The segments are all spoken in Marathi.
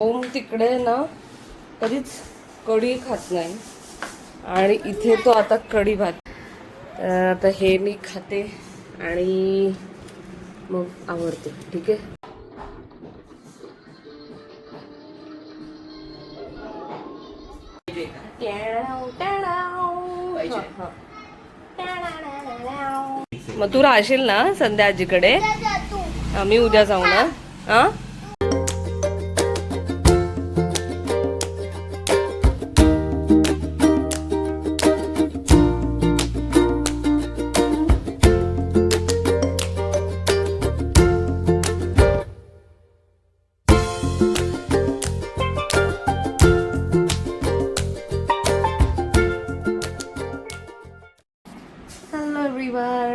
ओम तिकडे ना कधीच कढी खात नाही आणि इथे तो आता कढी भात. आता हे मी खाते आणि मग आवडते. ठीक आहे. मग तू राहशील ना संध्या आजीकडे? आम्ही उद्या जाऊ ना. हा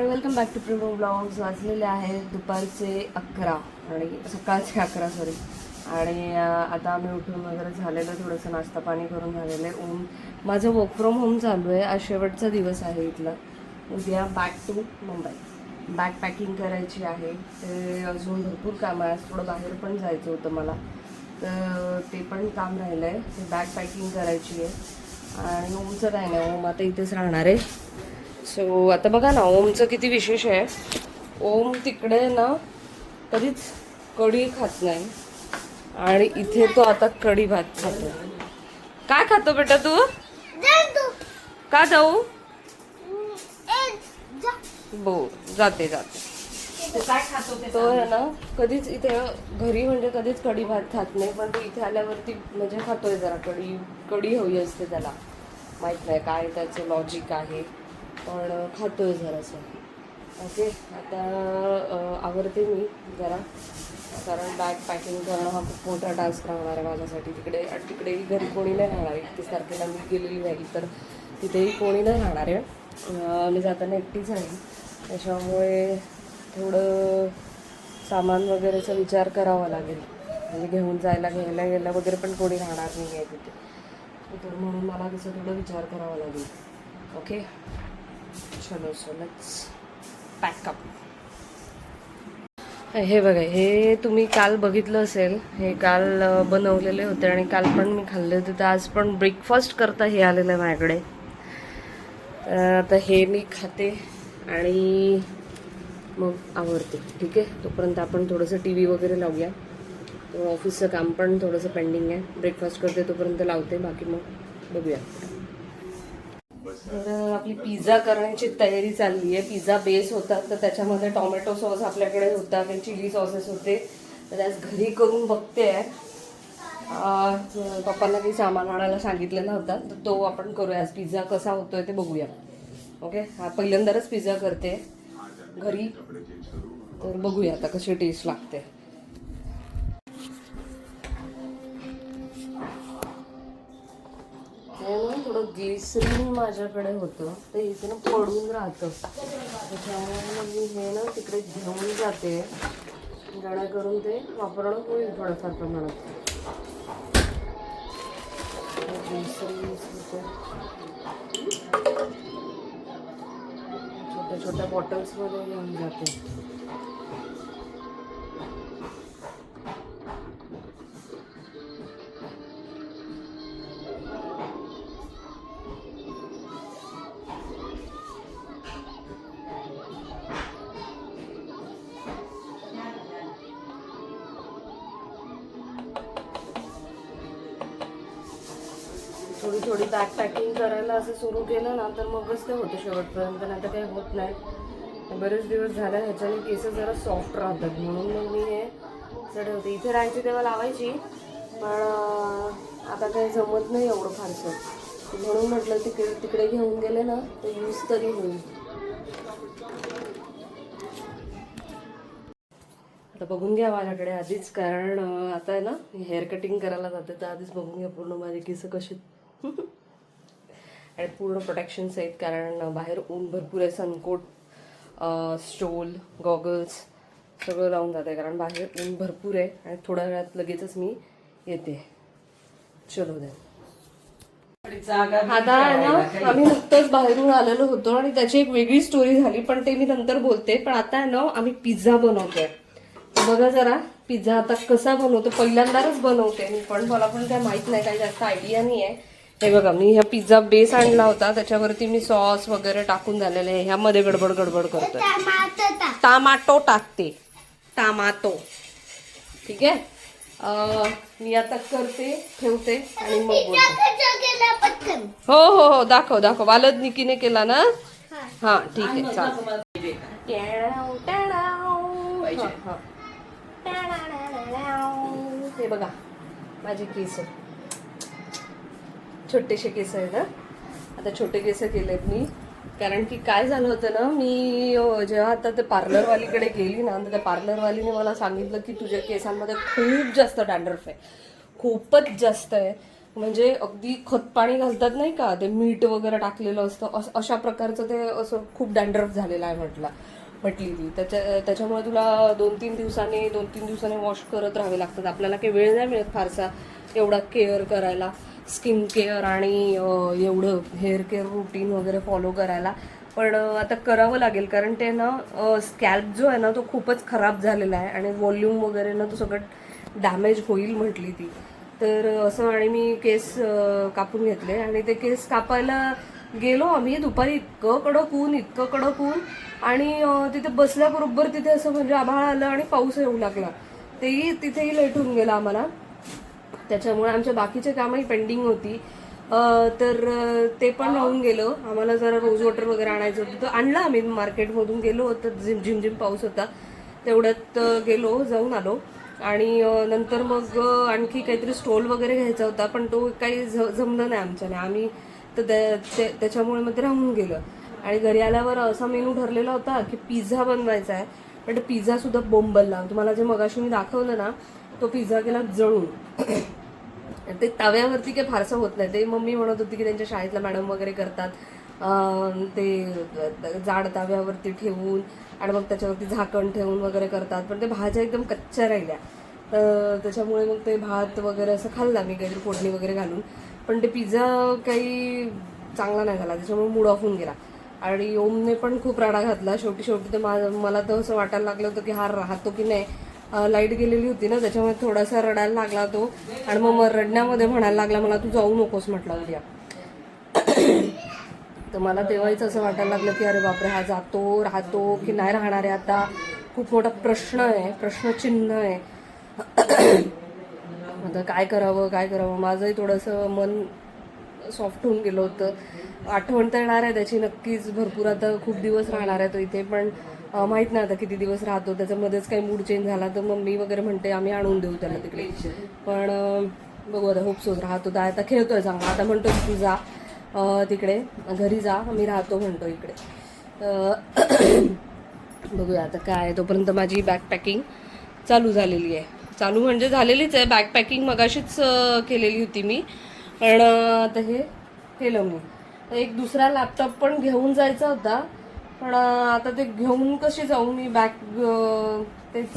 वेलकम बॅक टू प्रिमो ब्लॉग्स. वाजलेले आहेत दुपारचे 11 आणि सकाळचे 11 सॉरी. आणि आता आम्ही उठून वगैरे झालेलं, थोडंसं नाश्ता पाणी करून झालेलं आहे. माझं वर्क फ्रॉम होम चालू आहे. आज शेवटचा दिवस आहे इथला. उद्या back to Mumbai. Bag packing करायची आहे. ते अजून भरपूर काम आहे. आज थोडं बाहेर पण जायचं होतं मला, तर ते पण काम राहिलं आहे. ते बॅग पॅकिंग करायची आहे. आणि ओमचं काय नाही, ओम आता इथेच राहणार आहे. सो आता बघा ना ओमचं किती विशेष आहे. ओम तिकडे ना कधीच कढी खात नाही आणि इथे तो आता कढी भात खातो. काय खातो बेटा तू? का जाऊ? बो जाते तो आहे ना कधीच इथे घरी म्हणजे कधीच कढी भात खात नाही, पण तो इथे आल्यावरती म्हणजे खातोय. जरा कढी हवी असते त्याला. माहीत नाही काय त्याचं लॉजिक आहे, पण खातोय जरासं. ओके. आता आवडते मी जरा, कारण बॅग पॅकिंग करणं हा खूप मोठा टास्क राहणार आहे माझ्यासाठी. तिकडेही घरी कोणी नाही राहणार. 31 तारखेला मी गेलेली नाही, तर तिथेही कोणी नाही राहणार आहे. मी जाताना एकटीच आहे. त्याच्यामुळे थोडं सामान वगैरेचा विचार करावा लागेल. म्हणजे घ्यायला गेला वगैरे पण कोणी राहणार नाही आहे तिथे, तर म्हणून मला तसं थोडं विचार करावा लागेल. ओके चलो सो लेट्स पॅकअप. हे बघा, हे तुम्ही काल बघितलं असेल. हे काल बनवलेले होते आणि काल पण मी खाल्ले होते. तर आज पण ब्रेकफास्ट करता हे आलेलं आहे माझ्याकडे. आता हे मी खाते आणि मग आवडते. ठीक आहे. तोपर्यंत आपण थोडंसं TV वगैरे लावूया. ऑफिसचं काम पण थोडंसं पेंडिंग आहे. ब्रेकफास्ट करते तोपर्यंत लावते, बाकी मग बघूया. तर आपली पिझ्झा करण्याची तयारी चालली आहे. पिझ्झा बेस होता, तर त्याच्यामध्ये टोमॅटो सॉस आपल्याकडे होता, काही चिली सॉसेस होते. तर आज घरी करून बघते आहे. पप्पांना काही सामान आणायला सांगितलेला होता, तर तो आपण करूया. आज पिझ्झा कसा होतोय ते बघूया. ओके. हा पहिल्यांदाच पिझ्झा करते घरी, तर बघूया आता कशी टेस्ट लागते. थोडं ग्लिसरीन माझ्याकडे होतं, तर इथे ना पडून राहतं. त्याच्यामुळे मग मी हे ना तिकडे घेऊन जाते, जेणेकरून ते वापरणं होईल थोडंफार प्रमाणात. ग्लिसरीन छोट्या छोट्या बॉटल्समध्ये घेऊन जाते. थोडी बॅग पॅकिंग करायला असं सुरू केलं ना, तर मगच ते होतं शेवटपर्यंत. नाही तर काही होत नाही. बरेच दिवस झाले ह्याच्याने केस जरा सॉफ्ट राहतात, म्हणून मग मी हे चढवते. इथे राहायची तेव्हा लावायची, पण आता काही जमत नाही एवढं फारसं, म्हणून म्हटलं तिकडे घेऊन गेले ना तर यूज तरी होईल. आता बघून घ्या माझ्याकडे आधीच, कारण आता आहे ना हेअर कटिंग करायला जाते, तर आधीच बघून घ्या पूर्ण माझे केस कसे. आणि पूर्ण प्रोटेक्शन्स आहेत, कारण बाहेर ऊन भरपूर आहे. सनकोट, स्टोल, गॉगल्स सगळं लावून जाते, कारण बाहेर ऊन भरपूर आहे. आणि थोड्या वेळात लगेचच मी येते. चलो द्या. आता ना आम्ही नुकतंच बाहेरून आलेलो होतो आणि त्याची एक वेगळी स्टोरी झाली, पण ते मी नंतर बोलते. पण आता आहे ना आम्ही पिझ्झा बनवतोय. बघा जरा पिझ्झा आता कसा बनवतो पहिल्यांदाच बनवते मी, पण मला पण काय माहित नाही, काही जास्त आयडिया नाही आहे. हे बघा, मी ह्या पिझ्झा बेस आणला होता, त्याच्यावरती मी सॉस वगैरे टाकून झालेले आहे. ह्यामध्ये गडबड करतोय. टमाटो टाकते, टमाटो. ठीक आहे. मी आता करते, ठेवते आणि मग बोलते. हो हो हो, दाखव. वालद निकीने केला ना. हा ठीक आहे, चालेल. हे बघा माझे केस, छोटेसे केस आहे ना. आता छोटे केस केलेत मी, कारण की काय झालं होतं ना, मी जेव्हा आता ते पार्लरवालीकडे गेली ना, तर त्या पार्लरवालीने मला सांगितलं की तुझ्या केसांमध्ये खूप जास्त डॅन्ड्रफ आहे, खूपच जास्त आहे. म्हणजे अगदी खतपाणी घालतात नाही का, ते मीठ वगैरे टाकलेलं असतं, अशा प्रकारचं ते असं खूप डॅन्ड्रफ झालेलं आहे म्हटली ती. त्याच्यामुळे तुला 2-3 दिवसांनी वॉश करत राहावे लागतात. आपल्याला काही वेळ नाही मिळत फारसा एवढा केअर करायला, स्किन केअर आणि एवढं हेअर केअर रुटीन वगैरे फॉलो करायला. पण आता करावं लागेल, कारण ते ना स्कॅल्प जो आहे ना तो खूपच खराब झालेला आहे आणि वॉल्यूम वगैरे ना तो सगळं डॅमेज होईल म्हटली ती. तर असं, आणि मी केस कापून घेतले आणि ते केस कापायला गेलो आम्ही दुपारी. इतकं कडक ऊन आणि तिथे बसल्याबरोबर तिथे असं म्हणजे आभाळ आलं आणि पाऊस येऊ लागला. तिथेही लेट होऊन गेला आम्हाला. त्याच्यामुळे आमच्या बाकीचे कामही पेंडिंग होती, तर ते पण राहून गेलं. आम्हाला जरा रोज वॉटर वगैरे आणायचं होतं, तर आणलं आम्ही मार्केटमधून. गेलो होतं, झिमझिम पाऊस होता, तेवढ्यात जाऊन आलो. आणि नंतर मग आणखी काहीतरी स्टॉल वगैरे घ्यायचा होता, पण तो काही जमलं नाही आमच्याने. आम्ही तर त्याच्यामुळे मग ते राहून गेलं. आणि घरी आल्यावर असा मेनू ठरलेला होता की पिझ्झा बनवायचा आहे, पण पिझ्झा सुद्धा बोंबलला. तुम्हाला जे मगाशी मी दाखवलं ना, तो पिझ्झा गेला जळून. ते तव्यावरती काही फारसं होत नाही. ते मम्मी म्हणत होती की त्यांच्या शाळेतल्या मॅडम वगैरे करतात, ते जाड तव्यावरती ठेवून आणि मग त्याच्यावरती झाकण ठेवून वगैरे करतात, पण ते भाज्या एकदम कच्च्या राहिल्या. त्याच्यामुळे मग ते भात वगैरे असं खाल्ला मी काहीतरी फोडणी वगैरे घालून, पण ते पिझ्झा काही चांगला नाही झाला, त्याच्यामुळे मूड ऑफ होऊन गेला. आणि ओमने पण खूप राडा घातला. शेवटी तर मला तर असं वाटायला लागलं होतं की हा राहतो की नाही. लाईट गेलेली होती ना, त्याच्यामुळे थोडासा रडायला लागला तो. आणि मग रडण्यामध्ये म्हणायला लागला मला, तू जाऊ नकोस म्हटलं उद्या. तर मला तेव्हाच असं वाटायला लागलं की अरे बापरे, हा राहतो की नाही राहणार आहे, आता खूप मोठा प्रश्नचिन्ह आहे. आता काय करावं. माझंही थोडंसं मन सॉफ्ट होऊन गेलं होतं. आठवण तर येणार आहे त्याची नक्कीच भरपूर. आता खूप दिवस राहणार आहे तो इथे, पण माहीत नाही आता किती दिवस राहतो. त्याच्यामध्येच काही मूड चेंज झाला तर मम्मी वगैरे म्हणते आम्ही आणून देऊ त्याला तिकडे. पण बघू आता, होपसो राहतो. आता खेळतोय चांगला. आता म्हणतो की तू जा तिकडे, घरी जा, मी राहतो म्हणतो इकडे. बघूया आता काय. तोपर्यंत माझी बॅगपॅकिंग चालू झालेली आहे. चालू म्हणजे झालेलीच आहे. बॅगपॅकिंग मगाशीच केलेली होती मी, पण आता हे केलं मी. एक दुसरा लॅपटॉप पण घेऊन जायचा होता, पण आता ते घेऊन कशी जाऊ मी बॅग. तेच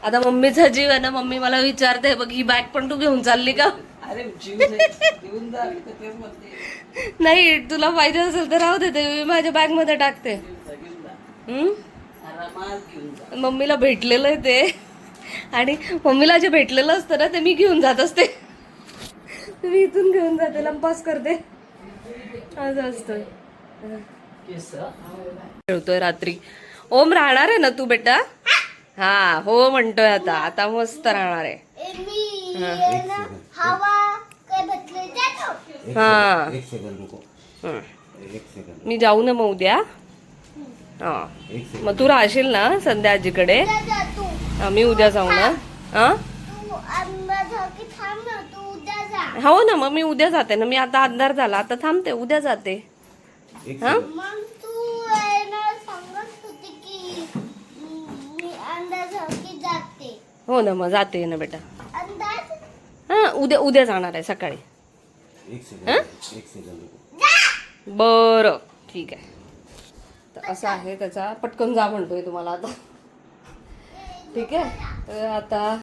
आता मम्मीचा जीव आहे ना. मम्मी मला विचारते बघ, ही बॅग पण तू घेऊन चालली का? अरे घेऊन जा, तेच म्हणते. नाही, तुला पाहिजे असेल तर राहू दे, ते मी माझ्या बॅग मध्ये टाकते. मम्मीला भेटलेलं आहे ते, आणि मम्मीला जे भेटलेलं असतं ना ते मी घेऊन जात असते. मी इथून घेऊन जाते, लंपास करते, असं असतं. खेळतोय रात्री. ओम राहणार आहे ना तू बेटा? हा हो म्हणतोय. आता मस्त राहणार आहे. हा, मी जाऊ ना मग उद्या. हा, मग तू राहशील ना संध्या आजीकडे? मी उद्या जाऊ ना. हो ना, मग मी उद्या जाते ना. मी आता अंधार झाला, आता थांबते, उद्या जाते. हा, हो ना, मग जाते ना बेटा. हा, उद्या जाणार आहे सकाळी. बरं ठीक आहे. तर असं आहे त्याचा. पटकन जा म्हणतोय तुम्हाला आता. ठीक आहे, तर आता